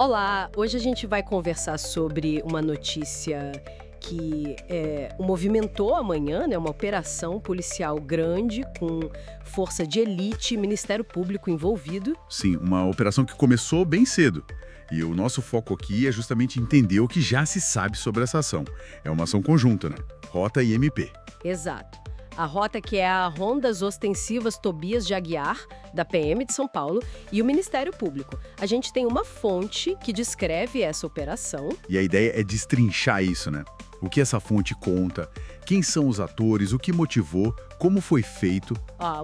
Olá, hoje a gente vai conversar sobre uma notícia que movimentou amanhã, né? Uma operação policial grande com força de elite, Ministério Público envolvido. Sim, uma operação que começou bem cedo. E o nosso foco aqui é justamente entender o que já se sabe sobre essa ação. É uma ação conjunta, né? Rota e MP. Exato. A rota que é a Rondas Ostensivas Tobias de Aguiar, da PM de São Paulo, e o Ministério Público. A gente tem uma fonte que descreve essa operação. E a ideia é destrinchar isso, né? O que essa fonte conta, quem são os atores, o que motivou, como foi feito.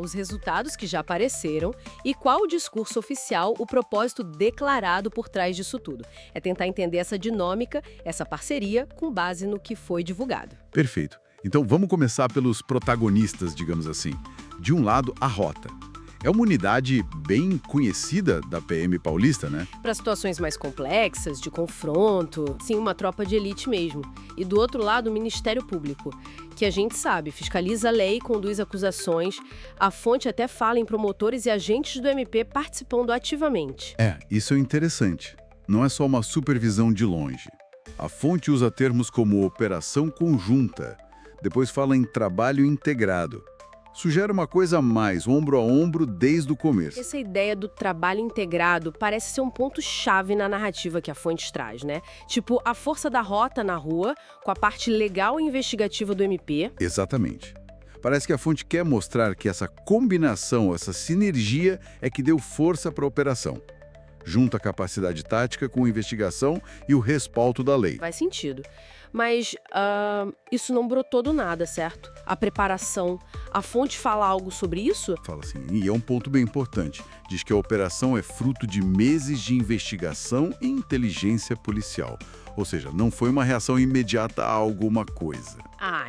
Os resultados que já apareceram e qual o discurso oficial, o propósito declarado por trás disso tudo. É tentar entender essa dinâmica, essa parceria, com base no que foi divulgado. Perfeito. Então vamos começar pelos protagonistas, digamos assim. De um lado, a Rota. É uma unidade bem conhecida da PM paulista, né? Para situações mais complexas, de confronto, sim, uma tropa de elite mesmo. E do outro lado, o Ministério Público, que a gente sabe, fiscaliza a lei, conduz acusações. A fonte até fala em promotores e agentes do MP participando ativamente. Isso é interessante. Não é só uma supervisão de longe. A fonte usa termos como operação conjunta. Depois fala em trabalho integrado. Sugere uma coisa a mais, ombro a ombro desde o começo. Essa ideia do trabalho integrado parece ser um ponto-chave na narrativa que a fonte traz, né? Tipo, a força da rota na rua, com a parte legal e investigativa do MP. Exatamente. Parece que a fonte quer mostrar que essa combinação, essa sinergia é que deu força para a operação. Junta a capacidade tática com a investigação e o respaldo da lei. Faz sentido. Mas isso não brotou do nada, certo? A preparação, a fonte fala algo sobre isso? Fala assim, e é um ponto bem importante. Diz que a operação é fruto de meses de investigação e inteligência policial. Ou seja, não foi uma reação imediata a alguma coisa.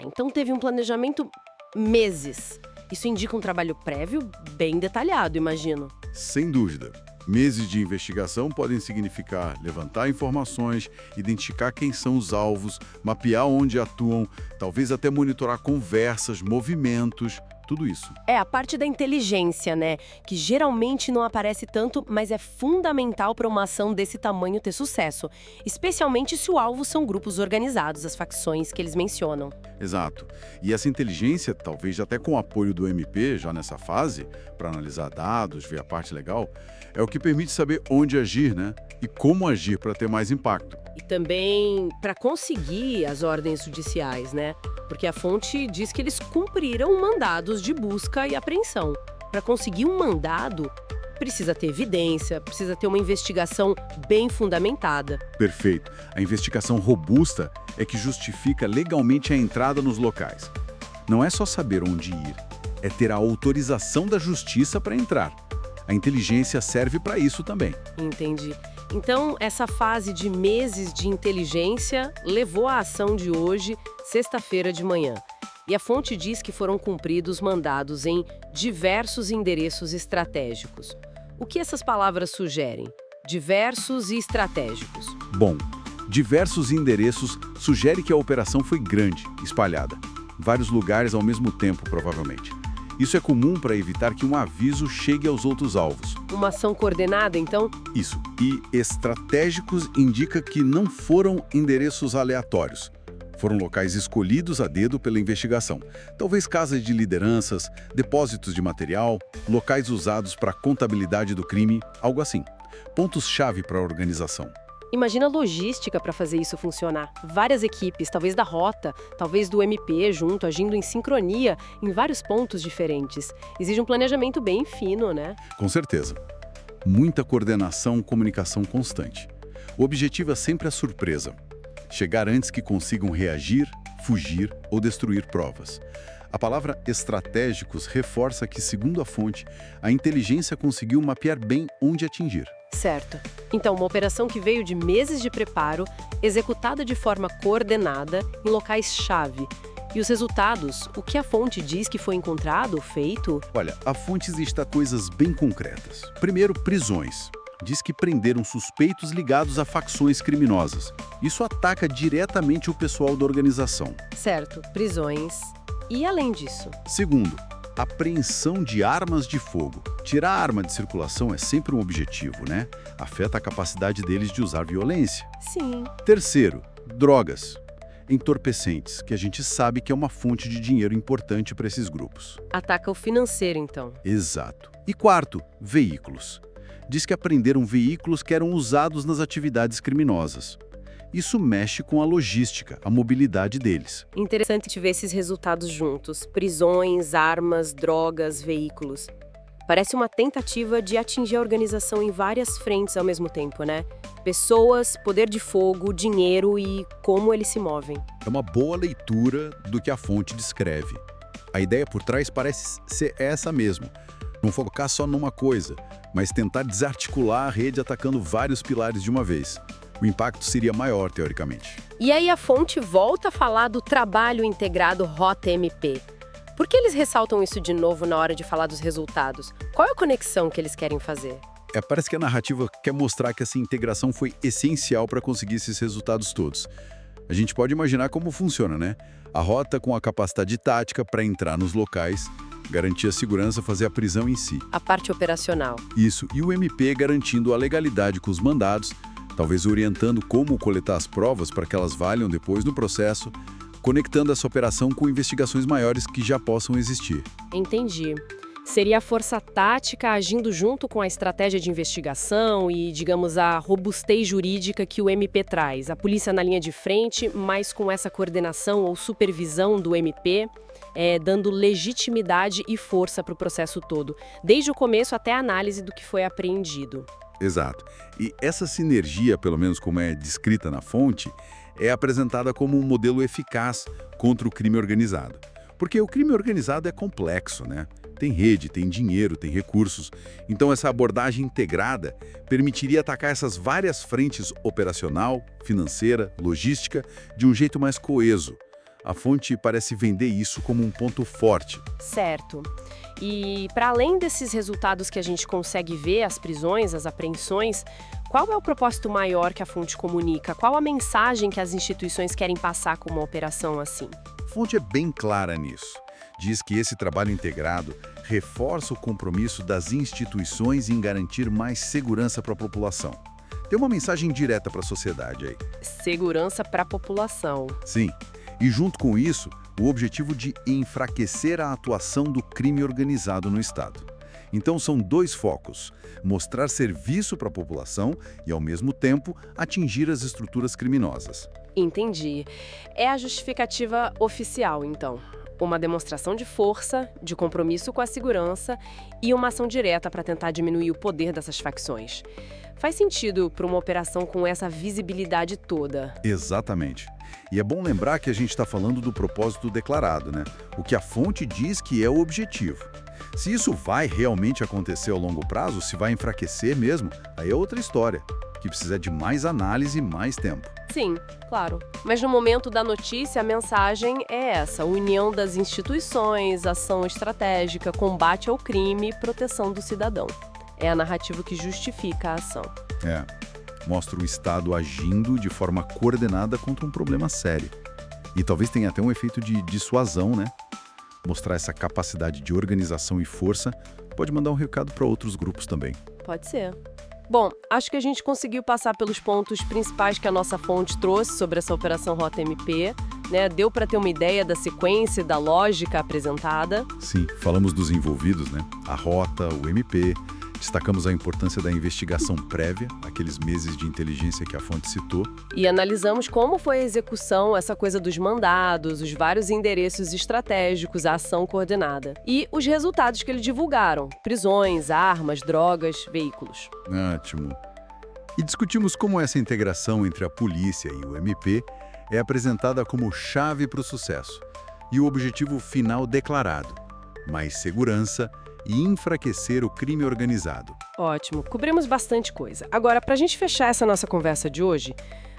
Então teve um planejamento meses. Isso indica um trabalho prévio bem detalhado, imagino. Sem dúvida. Meses de investigação podem significar levantar informações, identificar quem são os alvos, mapear onde atuam, talvez até monitorar conversas, movimentos, tudo isso. A parte da inteligência, né? Que geralmente não aparece tanto, mas é fundamental para uma ação desse tamanho ter sucesso. Especialmente se o alvo são grupos organizados, as facções que eles mencionam. Exato. E essa inteligência, talvez até com o apoio do MP, já nessa fase, para analisar dados, ver a parte legal, é o que permite saber onde agir, né? E como agir para ter mais impacto. E também para conseguir as ordens judiciais, né? Porque a fonte diz que eles cumpriram mandados de busca e apreensão. Para conseguir um mandado, precisa ter evidência, precisa ter uma investigação bem fundamentada. Perfeito. A investigação robusta é que justifica legalmente a entrada nos locais. Não é só saber onde ir, é ter a autorização da justiça para entrar. A inteligência serve para isso também. Entendi. Então, essa fase de meses de inteligência levou à ação de hoje, sexta-feira de manhã. E a fonte diz que foram cumpridos mandados em diversos endereços estratégicos. O que essas palavras sugerem? Diversos e estratégicos. Bom, diversos endereços sugere que a operação foi grande, espalhada. Vários lugares ao mesmo tempo, provavelmente. Isso é comum para evitar que um aviso chegue aos outros alvos. Uma ação coordenada, então? Isso. E estratégicos indica que não foram endereços aleatórios. Foram locais escolhidos a dedo pela investigação. Talvez casas de lideranças, depósitos de material, locais usados para a contabilidade do crime, algo assim. Pontos-chave para a organização. Imagina a logística para fazer isso funcionar. Várias equipes, talvez da Rota, talvez do MP junto, agindo em sincronia em vários pontos diferentes. Exige um planejamento bem fino, né? Com certeza. Muita coordenação, comunicação constante. O objetivo é sempre a surpresa. Chegar antes que consigam reagir, fugir ou destruir provas. A palavra estratégicos reforça que, segundo a fonte, a inteligência conseguiu mapear bem onde atingir. Certo. Então, uma operação que veio de meses de preparo, executada de forma coordenada em locais-chave. E os resultados, o que a fonte diz que foi encontrado, feito? Olha, a fonte lista coisas bem concretas. Primeiro, prisões. Diz que prenderam suspeitos ligados a facções criminosas. Isso ataca diretamente o pessoal da organização. Certo, prisões. E além disso? Segundo, Apreensão de armas de fogo. Tirar a arma de circulação é sempre um objetivo, né? Afeta a capacidade deles de usar violência. Sim. Terceiro, drogas. Entorpecentes, que a gente sabe que é uma fonte de dinheiro importante para esses grupos. Ataca o financeiro, então. Exato. E quarto, veículos. Diz que apreenderam veículos que eram usados nas atividades criminosas. Isso mexe com a logística, a mobilidade deles. Interessante ver esses resultados juntos. Prisões, armas, drogas, veículos. Parece uma tentativa de atingir a organização em várias frentes ao mesmo tempo, né? Pessoas, poder de fogo, dinheiro e como eles se movem. É uma boa leitura do que a fonte descreve. A ideia por trás parece ser essa mesmo. Não focar só numa coisa, mas tentar desarticular a rede atacando vários pilares de uma vez. O impacto seria maior, teoricamente. E aí a fonte volta a falar do trabalho integrado ROTA-MP. Por que eles ressaltam isso de novo na hora de falar dos resultados? Qual é a conexão que eles querem fazer? Parece que a narrativa quer mostrar que essa integração foi essencial para conseguir esses resultados todos. A gente pode imaginar como funciona, né? A rota com a capacidade tática para entrar nos locais, garantir a segurança, fazer a prisão em si. A parte operacional. Isso, e o MP garantindo a legalidade com os mandados, talvez orientando como coletar as provas para que elas valham depois no processo, conectando essa operação com investigações maiores que já possam existir. Entendi. Seria a força tática agindo junto com a estratégia de investigação e, digamos, a robustez jurídica que o MP traz. A polícia na linha de frente, mas com essa coordenação ou supervisão do MP, dando legitimidade e força para o processo todo, desde o começo até a análise do que foi apreendido. Exato. E essa sinergia, pelo menos como é descrita na fonte, é apresentada como um modelo eficaz contra o crime organizado. Porque o crime organizado é complexo, né? Tem rede, tem dinheiro, tem recursos. Então essa abordagem integrada permitiria atacar essas várias frentes operacional, financeira, logística, de um jeito mais coeso. A fonte parece vender isso como um ponto forte. Certo. E, para além desses resultados que a gente consegue ver, as prisões, as apreensões, qual é o propósito maior que a fonte comunica? Qual a mensagem que as instituições querem passar com uma operação assim? A fonte é bem clara nisso. Diz que esse trabalho integrado reforça o compromisso das instituições em garantir mais segurança para a população. Tem uma mensagem direta para a sociedade aí. Segurança para a população. Sim. E junto com isso, o objetivo de enfraquecer a atuação do crime organizado no Estado. Então são dois focos: mostrar serviço para a população e, ao mesmo tempo, atingir as estruturas criminosas. Entendi. É a justificativa oficial, então. Uma demonstração de força, de compromisso com a segurança e uma ação direta para tentar diminuir o poder dessas facções. Faz sentido para uma operação com essa visibilidade toda. Exatamente. E é bom lembrar que a gente está falando do propósito declarado, né? O que a fonte diz que é o objetivo. Se isso vai realmente acontecer ao longo prazo, se vai enfraquecer mesmo, aí é outra história, que precisa de mais análise e mais tempo. Sim, claro. Mas no momento da notícia, a mensagem é essa: união das instituições, ação estratégica, combate ao crime e proteção do cidadão. É a narrativa que justifica a ação. Mostra o Estado agindo de forma coordenada contra um problema sério. E talvez tenha até um efeito de dissuasão, né? Mostrar essa capacidade de organização e força pode mandar um recado para outros grupos também. Pode ser. Bom, acho que a gente conseguiu passar pelos pontos principais que a nossa fonte trouxe sobre essa Operação ROTA-MP, né? Deu para ter uma ideia da sequência e da lógica apresentada. Sim, falamos dos envolvidos, né? A rota, o MP. Destacamos a importância da investigação prévia, aqueles meses de inteligência que a fonte citou. E analisamos como foi a execução, essa coisa dos mandados, os vários endereços estratégicos, a ação coordenada. E os resultados que eles divulgaram: prisões, armas, drogas, veículos. Ótimo. E discutimos como essa integração entre a polícia e o MP é apresentada como chave para o sucesso. E o objetivo final declarado: mais segurança e enfraquecer o crime organizado. Ótimo, cobrimos bastante coisa. Agora, para a gente fechar essa nossa conversa de hoje,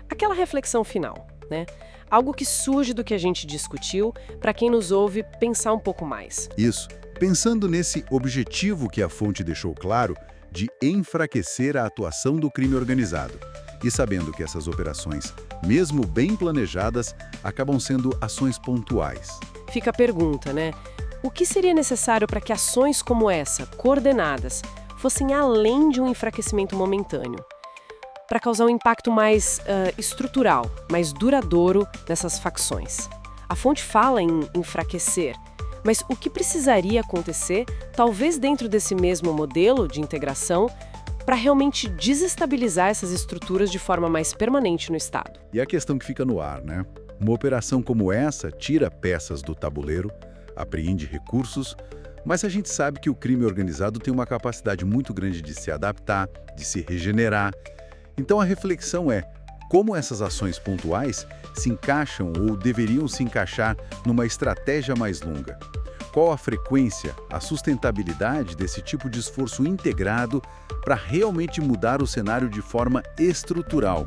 aquela reflexão final, né? Algo que surge do que a gente discutiu, para quem nos ouve pensar um pouco mais. Isso. Pensando nesse objetivo que a fonte deixou claro, de enfraquecer a atuação do crime organizado. E sabendo que essas operações, mesmo bem planejadas, acabam sendo ações pontuais. Fica a pergunta, né? O que seria necessário para que ações como essa, coordenadas, fossem além de um enfraquecimento momentâneo? Para causar um impacto mais estrutural, mais duradouro nessas facções. A fonte fala em enfraquecer, mas o que precisaria acontecer, talvez dentro desse mesmo modelo de integração, para realmente desestabilizar essas estruturas de forma mais permanente no Estado? E a questão que fica no ar, né? Uma operação como essa tira peças do tabuleiro, apreende recursos, mas a gente sabe que o crime organizado tem uma capacidade muito grande de se adaptar, de se regenerar. Então a reflexão é como essas ações pontuais se encaixam ou deveriam se encaixar numa estratégia mais longa. Qual a frequência, a sustentabilidade desse tipo de esforço integrado para realmente mudar o cenário de forma estrutural,